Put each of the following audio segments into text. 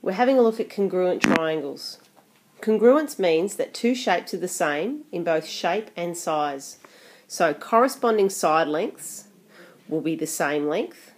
We're having a look at congruent triangles. Congruence means that two shapes are the same in both shape and size. So corresponding side lengths will be the same length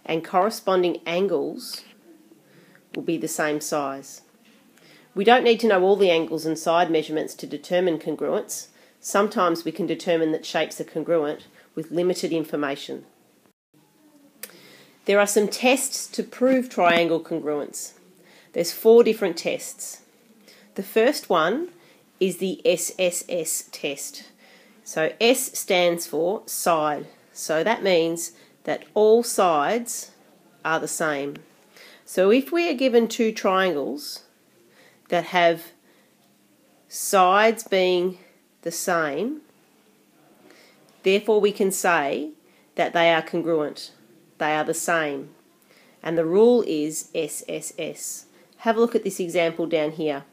and corresponding angles will be the same size. We don't need to know all the angles and side measurements to determine congruence. Sometimes we can determine that shapes are congruent with limited information. There are some tests to prove triangle congruence. There's 4 different tests. The first one is the SSS test. So S stands for side. So that means that all sides are the same. So if we are given 2 triangles that have sides being the same, therefore we can say that they are congruent. They are the same. And the rule is SSS. Have a look at this example down here.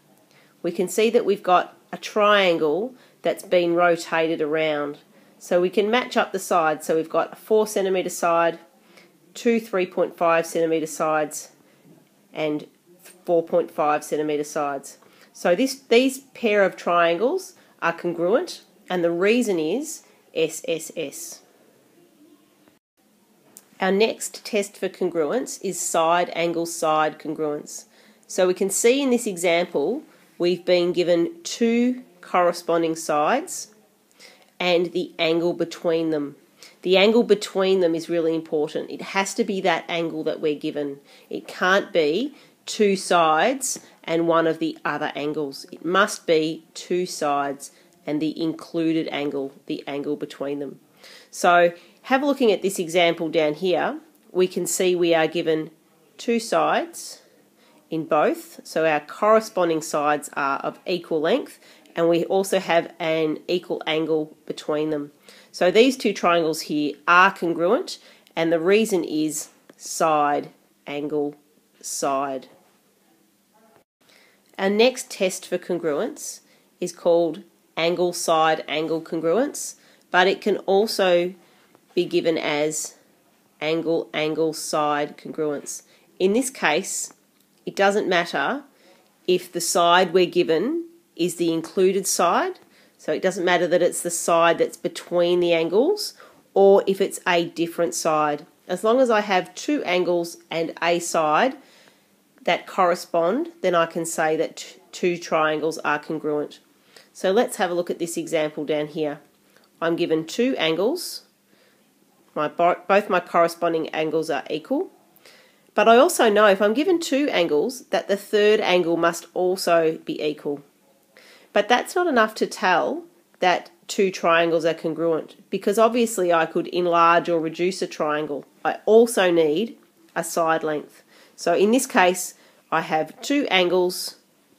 We can see that we've got a triangle that's been rotated around. So we can match up the sides. So we've got a 4 centimetre side, 2 3.5 centimetre sides, and 4.5 centimetre sides. So these pair of triangles are congruent, and the reason is SSS. Our next test for congruence is side angle side congruence. So we can see in this example we've been given 2 corresponding sides and the angle between them. The angle between them is really important. It has to be that angle that we're given. It can't be 2 sides and one of the other angles. It must be 2 sides and the included angle, the angle between them. So have a looking at this example down here. We can see we are given 2 sides in both. So our corresponding sides are of equal length, and we also have an equal angle between them. So these 2 triangles here are congruent, and the reason is side angle side. Our next test for congruence is called angle side angle congruence, but it can also be given as angle angle side congruence. In this case, it doesn't matter if the side we're given is the included side, so it doesn't matter that it's the side that's between the angles or if it's a different side. As long as I have 2 angles and a side that correspond, then I can say that 2 triangles are congruent. So let's have a look at this example down here. I'm given 2 angles. Both my corresponding angles are equal. But I also know if I'm given 2 angles that the third angle must also be equal. But that's not enough to tell that 2 triangles are congruent, because obviously I could enlarge or reduce a triangle. I also need a side length. So in this case I have 2 angles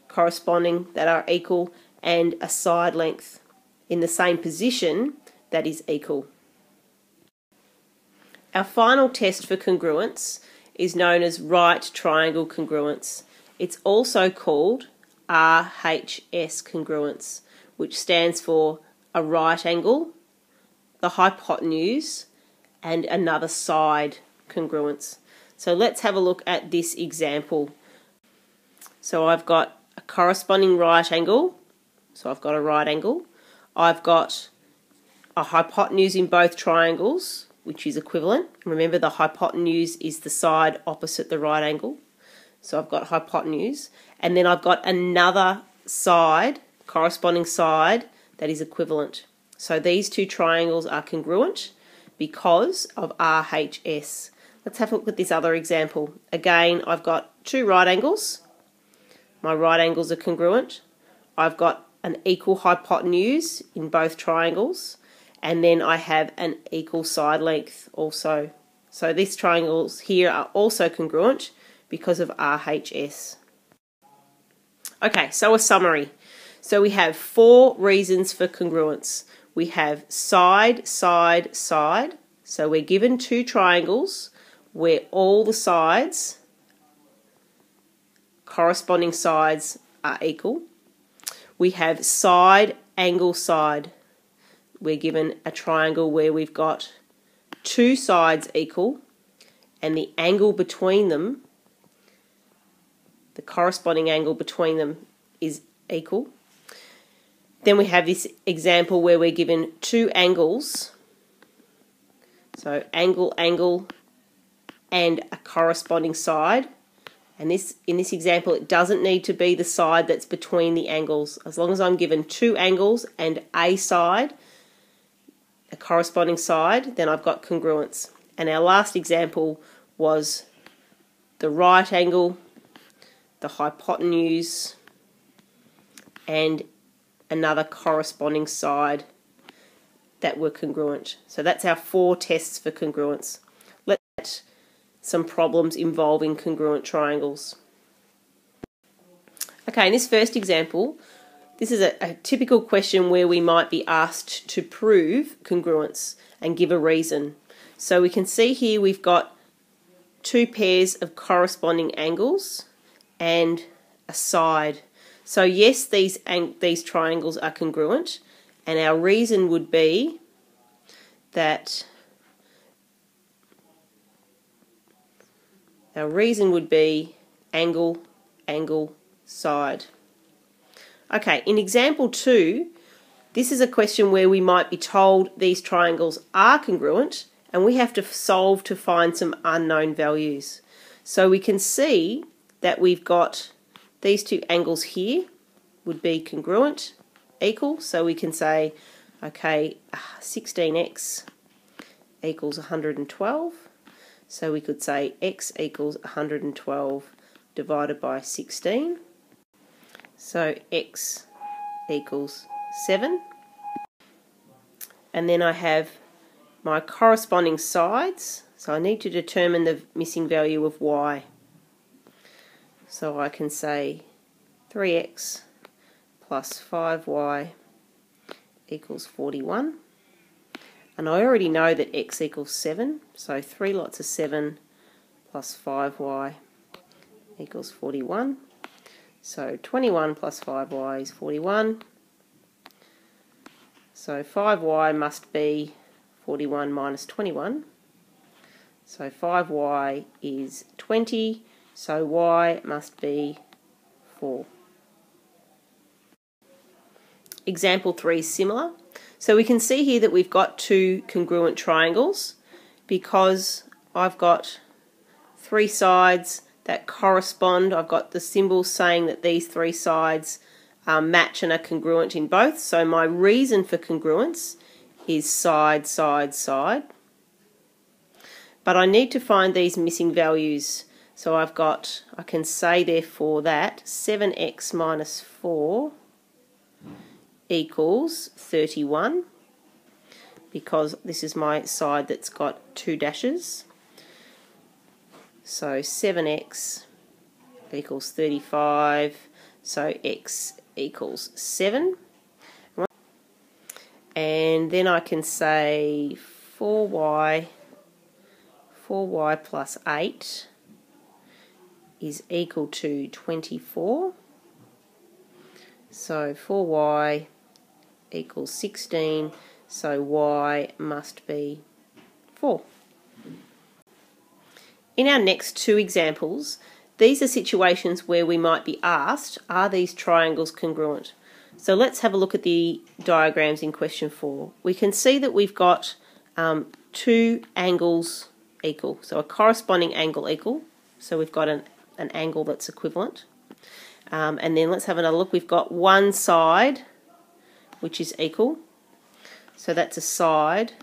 corresponding that are equal and a side length in the same position that is equal. Our final test for congruence is known as right triangle congruence. It's also called RHS congruence, which stands for a right angle, the hypotenuse, and another side congruence. So let's have a look at this example. So I've got a corresponding right angle, so I've got a right angle. I've got a hypotenuse in both triangles, which is equivalent. Remember, the hypotenuse is the side opposite the right angle. So I've got hypotenuse, and then I've got another side, corresponding side, that is equivalent. So these 2 triangles are congruent because of RHS. Let's have a look at this other example. Again, I've got 2 right angles. My right angles are congruent. I've got an equal hypotenuse in both triangles, and then I have an equal side length also. So these triangles here are also congruent because of RHS. Okay, so a summary. So we have 4 reasons for congruence. We have side, side, side. So we're given 2 triangles where all the sides, corresponding sides, are equal. We have side, angle, side. We're given a triangle where we've got 2 sides equal and the angle between them the corresponding angle between them is equal. Then we have this example where we're given two angles, so angle, angle, and a corresponding side. And in this example, it doesn't need to be the side that's between the angles. As long as I'm given two angles and a side, a corresponding side, then I've got congruence. And our last example was the right angle, the hypotenuse, and another corresponding side that were congruent. So that's our 4 tests for congruence. Let's look at some problems involving congruent triangles. Okay, in this first example, this is a typical question where we might be asked to prove congruence and give a reason. So we can see here we've got 2 pairs of corresponding angles and a side. So yes, these triangles are congruent, and our reason would be that angle, angle, side. Okay, in example 2, this is a question where we might be told these triangles are congruent, and we have to solve to find some unknown values. So we can see that we've got these 2 angles here would be congruent, equal, so we can say, okay, 16x equals 112, so we could say x equals 112 divided by 16, so x equals 7, and then I have my corresponding sides, so I need to determine the missing value of y. So I can say 3x plus 5y equals 41. And I already know that x equals 7, so 3 lots of 7 plus 5y equals 41. So 21 plus 5y is 41. So 5y must be 41 minus 21. So 5y is 20. So y must be 4. Example 3 is similar. So we can see here that we've got 2 congruent triangles because I've got 3 sides that correspond. I've got the symbols saying that these 3 sides match and are congruent in both. So my reason for congruence is side, side, side. But I need to find these missing values. So I can say therefore that 7x minus 4 equals 31, because this is my side that's got 2 dashes. So 7x equals 35, so x equals 7. And then I can say 4y plus 8 is equal to 24. So 4y equals 16, so y must be 4. In our next 2 examples, these are situations where we might be asked, are these triangles congruent? So let's have a look at the diagrams in question 4. We can see that we've got 2 angles equal, so a corresponding angle equal, so we've got an angle that's equivalent. And then let's have another look. We've got one side which is equal, so that's a side.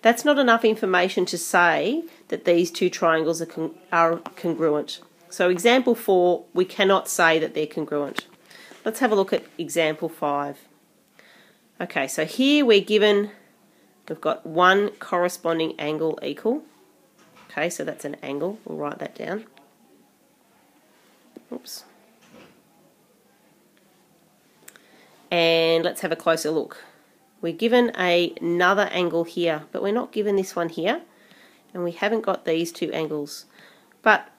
That's not enough information to say that these 2 triangles are congruent. So example 4, we cannot say that they're congruent. Let's have a look at example 5. Okay, so here we've got one corresponding angle equal. Okay, so that's an angle. We'll write that down. Oops. And let's have a closer look. We're given another angle here, but we're not given this one here, and we haven't got these 2 angles. But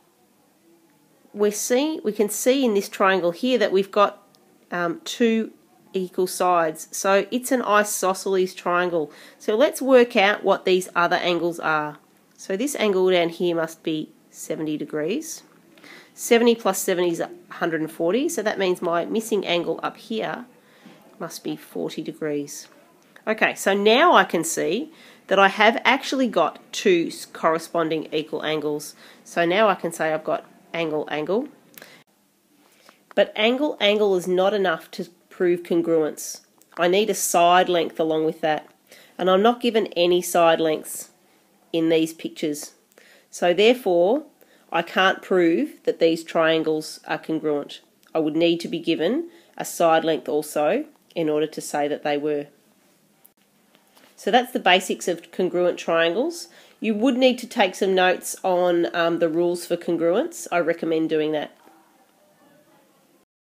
we can see in this triangle here that we've got 2 equal sides, so it's an isosceles triangle. So let's work out what these other angles are. So this angle down here must be 70 degrees. 70 plus 70 is 140, so that means my missing angle up here must be 40 degrees. Okay, so now I can see that I have actually got two corresponding equal angles. So now I can say I've got angle, angle. But angle, angle is not enough to prove congruence. I need a side length along with that. And I'm not given any side lengths in these pictures. So therefore, I can't prove that these triangles are congruent. I would need to be given a side length also in order to say that they were. So that's the basics of congruent triangles. You would need to take some notes on the rules for congruence. I recommend doing that.